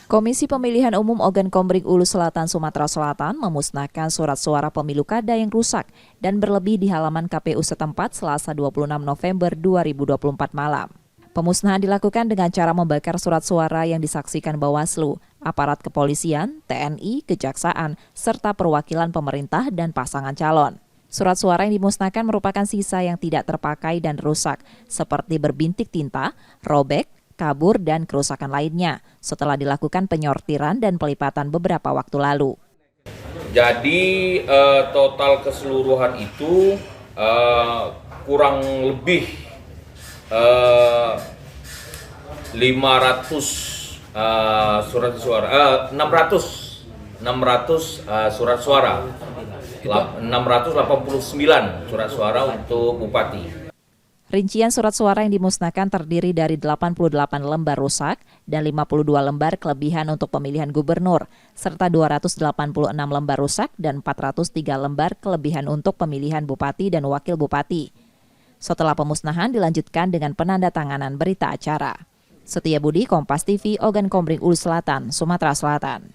Komisi Pemilihan Umum Ogan Kombring Ulu Selatan Sumatera Selatan memusnahkan surat suara pemilu kada yang rusak dan berlebih di halaman KPU setempat Selasa 26 November 2024 malam. Pemusnahan dilakukan dengan cara membakar surat suara yang disaksikan Bawaslu, aparat kepolisian, TNI, kejaksaan, serta perwakilan pemerintah dan pasangan calon. Surat suara yang dimusnahkan merupakan sisa yang tidak terpakai dan rusak, seperti berbintik tinta, robek, kabur, dan kerusakan lainnya setelah dilakukan penyortiran dan pelipatan beberapa waktu lalu. Jadi total keseluruhan itu kurang lebih 500 surat suara, 600 surat suara, 689 surat suara untuk bupati. Rincian surat suara yang dimusnahkan terdiri dari 88 lembar rusak dan 52 lembar kelebihan untuk pemilihan gubernur, serta 286 lembar rusak dan 403 lembar kelebihan untuk pemilihan bupati dan wakil bupati. Setelah pemusnahan dilanjutkan dengan penandatanganan berita acara. Setia Budi, Kompas TV, Ogan Kombring Ulu Selatan, Sumatera Selatan.